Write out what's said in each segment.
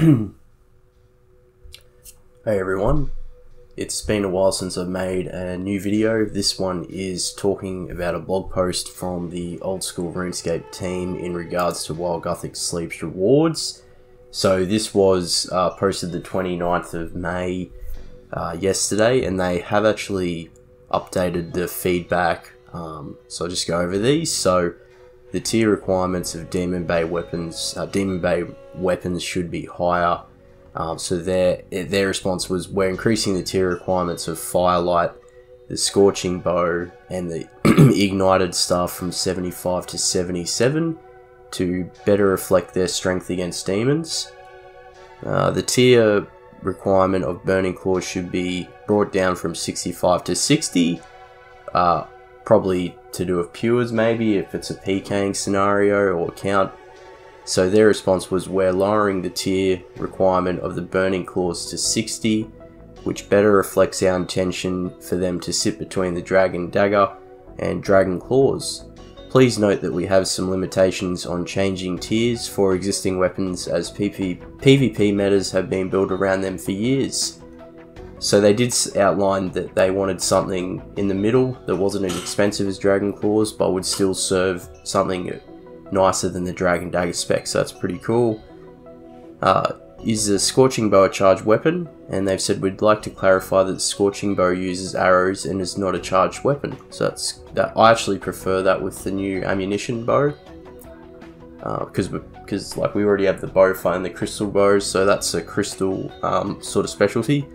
Hey everyone, it's been a while since I've made a new video. This one is talking about a blog post from the old school RuneScape team in regards to while Guthix sleeps rewards. So this was posted the 29th of May yesterday, and they have actually updated the feedback, so I'll just go over these. So the tier requirements of Demon Bay weapons should be higher. So their response was, we're increasing the tier requirements of Firelight, the Scorching Bow, and the Ignited Staff from 75 to 77 to better reflect their strength against demons. The tier requirement of Burning Claws should be brought down from 65 to 60, probably to do with Pures maybe, if it's a PKing scenario or count. So their response was, we're lowering the tier requirement of the Burning Claws to 60, which better reflects our intention for them to sit between the Dragon Dagger and Dragon Claws. Please note that we have some limitations on changing tiers for existing weapons, as PvP metas have been built around them for years. So they did outline that they wanted something in the middle that wasn't as expensive as Dragon Claws, but would still serve something nicer than the Dragon Dagger spec, so that's pretty cool. Is the Scorching Bow a charged weapon? And they've said, we'd like to clarify that the Scorching Bow uses arrows and is not a charged weapon. So I actually prefer that with the new ammunition bow, because like we already have the bow and the crystal bows, so that's a crystal sort of specialty.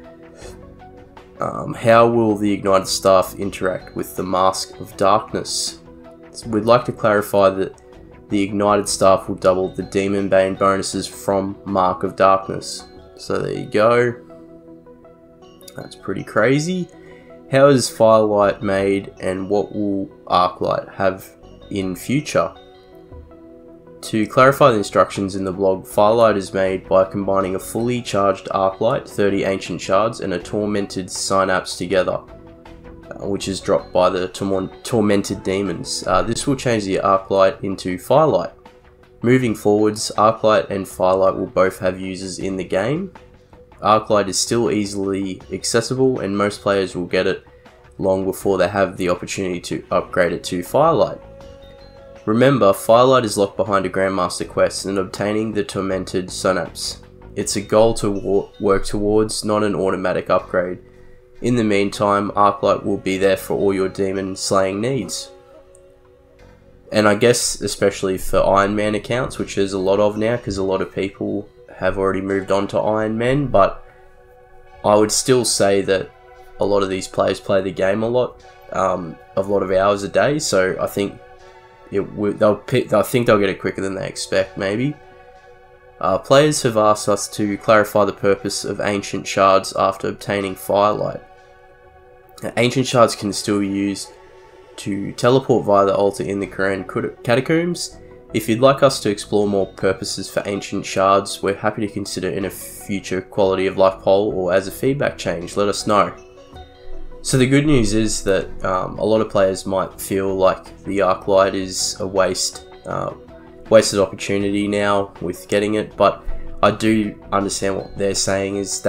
How will the Ignited Staff interact with the Mask of Darkness? So we'd like to clarify that the Ignited Staff will double the Demon Bane bonuses from Mark of Darkness. So there you go. That's pretty crazy. How is Firelight made, and what will Arclight have in future? To clarify the instructions in the blog, Firelight is made by combining a fully charged Arclight, 30 Ancient Shards, and a Tormented Synapse together, which is dropped by the Tormented Demons. This will change the Arclight into Firelight. Moving forwards, Arclight and Firelight will both have users in the game. Arclight is still easily accessible, and most players will get it long before they have the opportunity to upgrade it to Firelight. Remember, Firelight is locked behind a Grandmaster quest and obtaining the Tormented Synapse. It's a goal to work towards, not an automatic upgrade. In the meantime, Arclight will be there for all your demon slaying needs. And I guess especially for Iron Man accounts, which there's a lot of now, because a lot of people have already moved on to Iron Man, but I would still say that a lot of these players play the game a lot of hours a day, so I think they'll get it quicker than they expect, maybe. Players have asked us to clarify the purpose of Ancient Shards after obtaining Firelight. Ancient Shards can still be used to teleport via the altar in the Grand Catacombs. If you'd like us to explore more purposes for Ancient Shards, we're happy to consider in a future quality of life poll or as a feedback change. Let us know. So the good news is that a lot of players might feel like the Arclight is a wasted opportunity now with getting it, but I do understand what they're saying is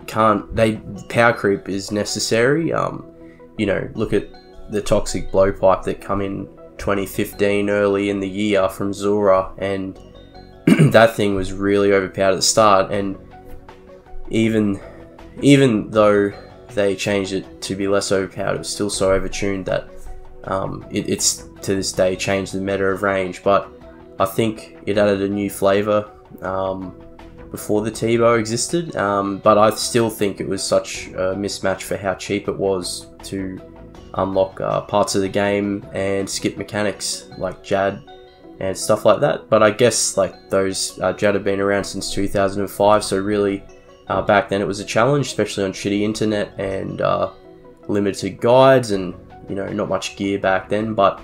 power creep is necessary. You know, look at the toxic blowpipe that come in 2015 early in the year from Zora, and that thing was really overpowered at the start, and even though they changed it to be less overpowered, it was still so overtuned that it's to this day changed the meta of range. But I think it added a new flavour before the T-Bow existed, but I still think it was such a mismatch for how cheap it was to unlock parts of the game and skip mechanics like Jad and stuff like that. But I guess like those Jad have been around since 2005, so really back then it was a challenge, especially on shitty internet and limited guides, and you know, not much gear back then, but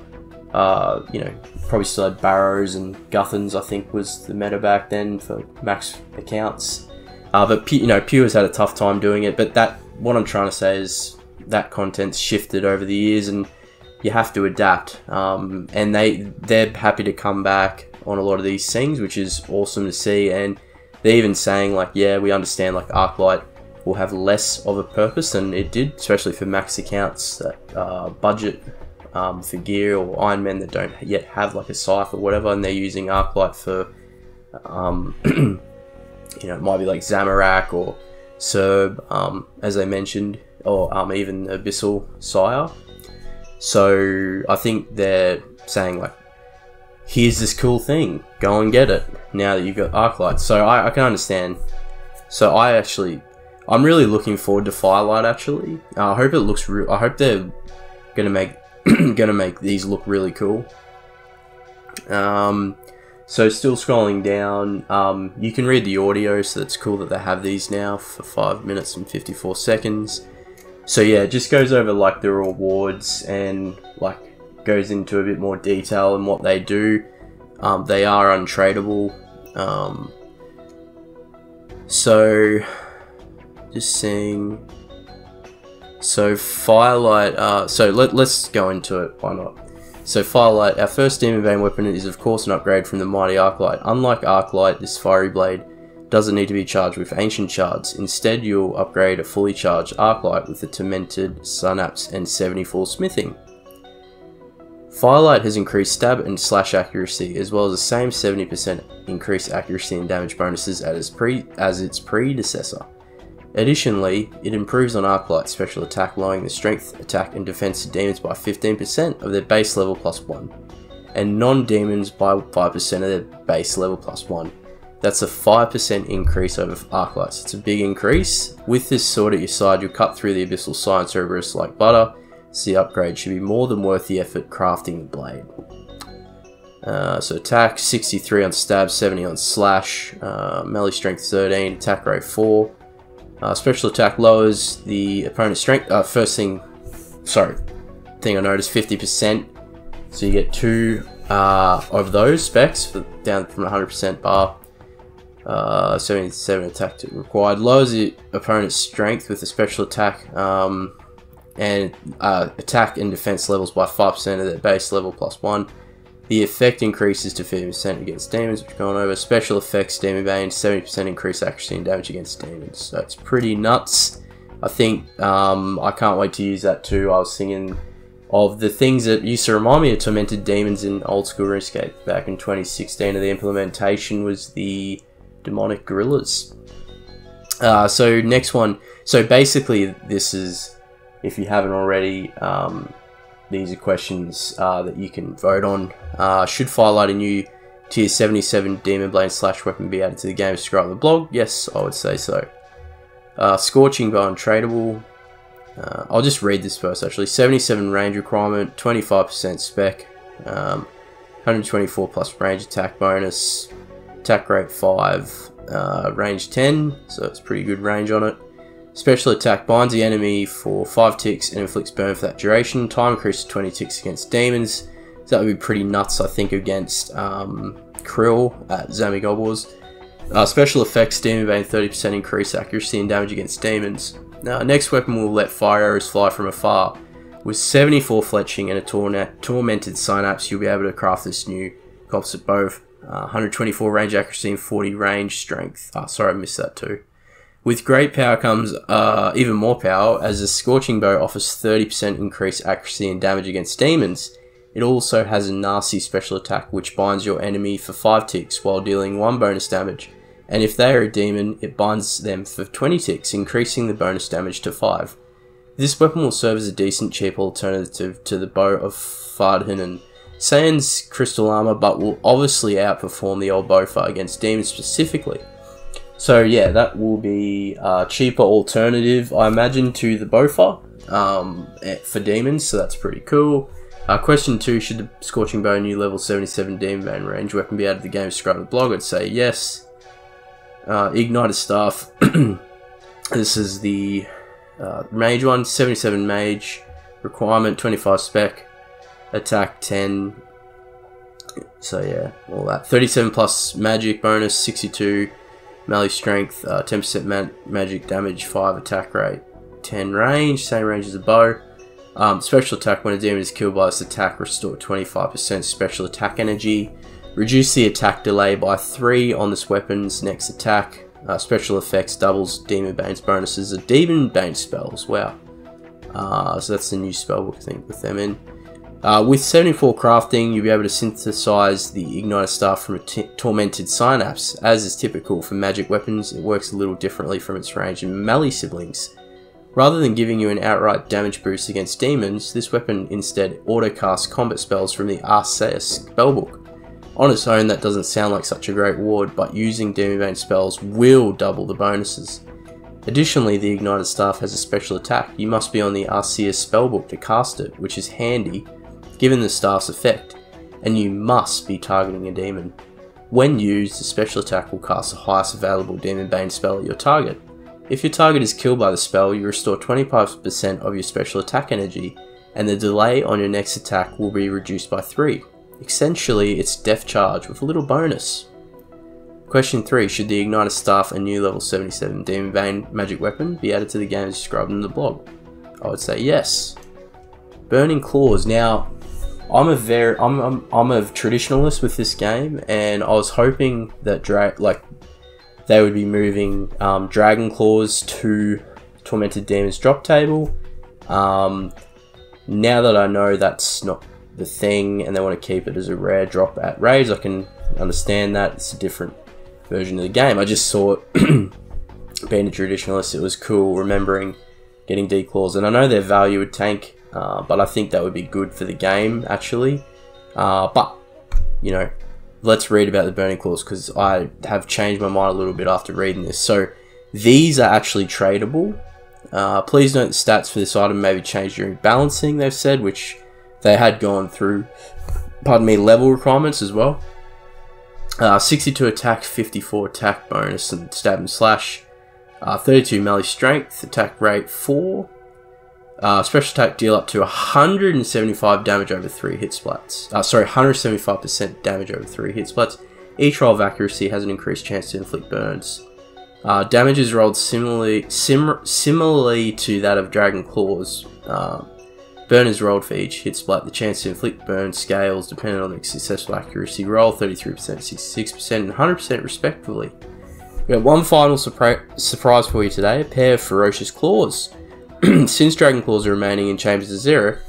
you know, probably still had Barrows and Guthins, I think was the meta back then for max accounts. But you know, Pure's had a tough time doing it, but what I'm trying to say is that content's shifted over the years, and you have to adapt. And they're happy to come back on a lot of these things, which is awesome to see. And they're even saying like, yeah, we understand like Arclight will have less of a purpose than it did, especially for max accounts that budget for gear, or Iron Men that don't yet have like a scythe or whatever, and they're using Arclight for you know, it might be like Zamorak or Serb, as I mentioned, or even Abyssal Sire. So I think they're saying like, here's this cool thing, go and get it now that you've got Arclight. So I can understand. So I'm really looking forward to Firelight. Actually, I hope it looks I hope they're gonna make make these look really cool. So still scrolling down, you can read the audio, so it's cool that they have these now for 5 minutes and 54 seconds. So yeah, it just goes over like the rewards and like goes into a bit more detail in what they do. They are untradeable. So just seeing. So Firelight, so let's go into it, why not? So Firelight, our first Demon Bane weapon, is of course an upgrade from the mighty Arclight. Unlike Arclight, this fiery blade doesn't need to be charged with ancient shards. Instead, you'll upgrade a fully charged Arclight with the tormented synapse and 74 smithing. Firelight has increased stab and slash accuracy, as well as the same 70% increased accuracy and damage bonuses as its predecessor. Additionally, it improves on Arclight's special attack, lowering the strength, attack, and defense of demons by 15% of their base level +1, and non-demons by 5% of their base level +1. That's a 5% increase over Arclight, so it's a big increase. With this sword at your side, you'll cut through the Abyssal Science Cerberus like butter, so the upgrade should be more than worth the effort crafting the blade. So attack 63 on stab, 70 on slash, melee strength 13, attack rate 4. Special attack lowers the opponent's strength. Thing I noticed, 50%. So you get 2 of those specs down from 100% bar. 77 attack required. Lowers the opponent's strength with a special attack and attack and defense levels by 5% of their base level +1. The effect increases to 50% against demons, which we're going over. Special effects, Demon Bane, 70% increased accuracy and damage against demons. So it's pretty nuts. I think I can't wait to use that too. I was thinking of the things that used to remind me of Tormented Demons in old school RuneScape back in 2016, and the implementation was the Demonic Gorillas. So next one. So basically this is, if you haven't already, these are questions that you can vote on. Should Firelight, a new tier 77 Demon Blade / weapon, be added to the game? Subscribe to the blog. Yes, I would say so. Scorching Bow and Tradeable. I'll just read this first actually. 77 range requirement, 25% spec, 124 plus range attack bonus, attack rate 5, range 10, so it's pretty good range on it. Special attack binds the enemy for 5 ticks and inflicts burn for that duration. Time increases to 20 ticks against demons. So that would be pretty nuts, I think, against Krill at Zamigod Wars. Special effects, Demon Bane, 30% increased accuracy and damage against demons. Next weapon will let fire arrows fly from afar. With 74 fletching and a tormented synapse, you'll be able to craft this new composite bow. 124 range accuracy and 40 range strength. Sorry, I missed that too. With great power comes even more power, as the Scorching Bow offers 30% increased accuracy and damage against demons. It also has a nasty special attack which binds your enemy for 5 ticks while dealing 1 bonus damage, and if they are a demon, it binds them for 20 ticks, increasing the bonus damage to 5. This weapon will serve as a decent cheap alternative to the Bow of Fardhan and Sans crystal armor, but will obviously outperform the old Bowfa against demons specifically. So yeah, that will be a cheaper alternative, I imagine, to the Bowfa for demons, so that's pretty cool. Question 2, should the Scorching Bow new level 77 Demon Bane range weapon be added to the game? Subscribe to the blog. I'd say yes. Ignited Staff. This is the mage one, 77 mage, requirement 25 spec, attack 10, so yeah, all that. 37 plus magic bonus, 62 melee strength, 10% magic damage, 5 attack rate, 10 range, same range as a bow. Special attack, when a demon is killed by this attack, restore 25% special attack energy. Reduce the attack delay by 3 on this weapon's next attack. Special effects doubles Demon Bane's bonuses of Demon Bane spells. Wow. So that's the new spellbook, I think, with them in. With 74 crafting, you'll be able to synthesize the Igniter Staff from a Tormented Synapse. As is typical for magic weapons, it works a little differently from its range and melee siblings. Rather than giving you an outright damage boost against demons, this weapon instead auto-casts combat spells from the OSRS spellbook. On its own, that doesn't sound like such a great ward, but using Demon Bane spells will double the bonuses. Additionally, the Ignited Staff has a special attack. You must be on the OSRS spellbook to cast it, which is handy given the staff's effect, and you must be targeting a demon. When used, the special attack will cast the highest available Demon Bane spell at your target. If your target is killed by the spell, you restore 25% of your special attack energy, and the delay on your next attack will be reduced by 3. Essentially, it's Death Charge with a little bonus. Question 3. Should the Igniter Staff, a new level 77 Demon Bane magic weapon, be added to the game as described in the blog? I would say yes. Burning Claws. Now, I'm a traditionalist with this game, and I was hoping that they would be moving Dragon Claws to Tormented Demons drop table. Now that I know that's not the thing and they want to keep it as a rare drop at raids, I can understand that. It's a different version of the game. I just saw it being a traditionalist, it was cool remembering getting D-Claws, and I know their value would tank, but I think that would be good for the game actually. But you know, let's read about the Burning Claws, because I have changed my mind a little bit after reading this. So these are actually tradable. Please note the stats for this item may be changed during balancing, they've said, which they had gone through, pardon me, level requirements as well. 62 attack, 54 attack bonus and stab and slash, 32 melee strength, attack rate 4, special attack deal up to 175 damage over 3 hit splats. 175% damage over 3 hit splats. Each roll of accuracy has an increased chance to inflict burns. Damage is rolled similarly to that of Dragon Claws. Burn is rolled for each hit splat. The chance to inflict burn scales depending on the successful accuracy roll, 33%, 66%, and 100% respectively. We have one final surprise for you today, a pair of Ferocious Claws. Since Dragon Claws are remaining in Chambers of Xeric,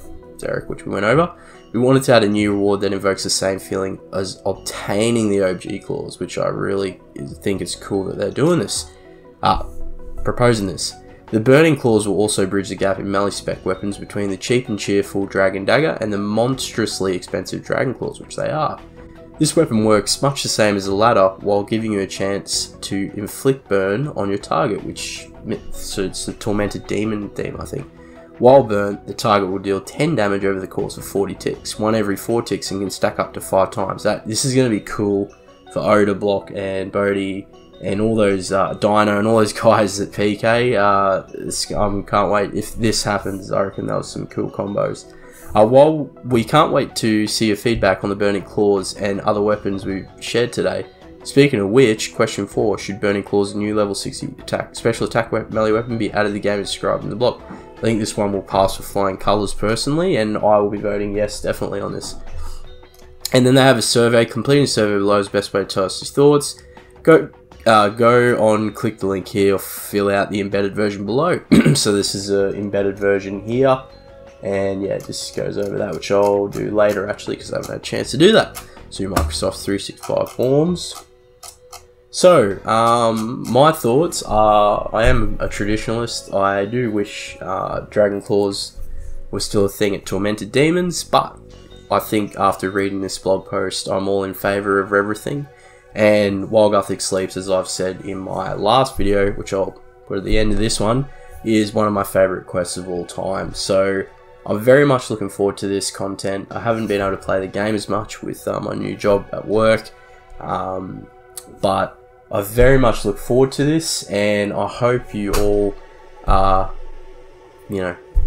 which we went over, we wanted to add a new reward that invokes the same feeling as obtaining the OG Claws, which I really think it's cool that they're doing this, proposing this. The Burning Claws will also bridge the gap in melee spec weapons between the cheap and cheerful Dragon Dagger and the monstrously expensive Dragon Claws, which they are. This weapon works much the same as the latter, while giving you a chance to inflict burn on your target, which suits the Tormented Demon theme, I think. While burnt, the target will deal 10 damage over the course of 40 ticks, 1 every 4 ticks, and can stack up to 5 times. This is going to be cool for Oda Block and Bodhi and all those Dino and all those guys at PK. Can't wait. If this happens, I reckon that was some cool combos. While we can't wait to see your feedback on the Burning Claws and other weapons we've shared today, speaking of which, question 4, should Burning Claws' new level 60 special attack melee weapon be added to the game as described in the blog? I think this one will pass with flying colours personally, and I will be voting yes, definitely on this. And then they have a survey. Completing a survey below is the best way to tell us your thoughts. Go on, click the link here, or fill out the embedded version below. So this is an embedded version here, and yeah, it just goes over that, which I'll do later actually, because I haven't had a chance to do that. So your Microsoft 365 forms. So, my thoughts are, I am a traditionalist. I do wish Dragon Claws was still a thing at Tormented Demons, but I think after reading this blog post, I'm all in favour of everything. And while Guthix sleeps, as I've said in my last video, which I'll put at the end of this one, is one of my favourite quests of all time. So I'm very much looking forward to this content. I haven't been able to play the game as much with my new job at work, but I very much look forward to this, and I hope you all,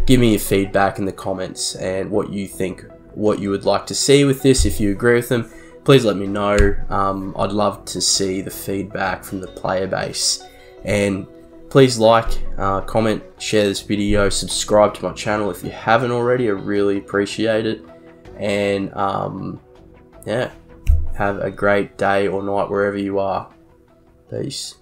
give me your feedback in the comments and what you think, what you would like to see with this. If you agree with them, please let me know. I'd love to see the feedback from the player base, and please like, comment, share this video, subscribe to my channel if you haven't already. I really appreciate it, and yeah, Have a great day or night wherever you are. Peace.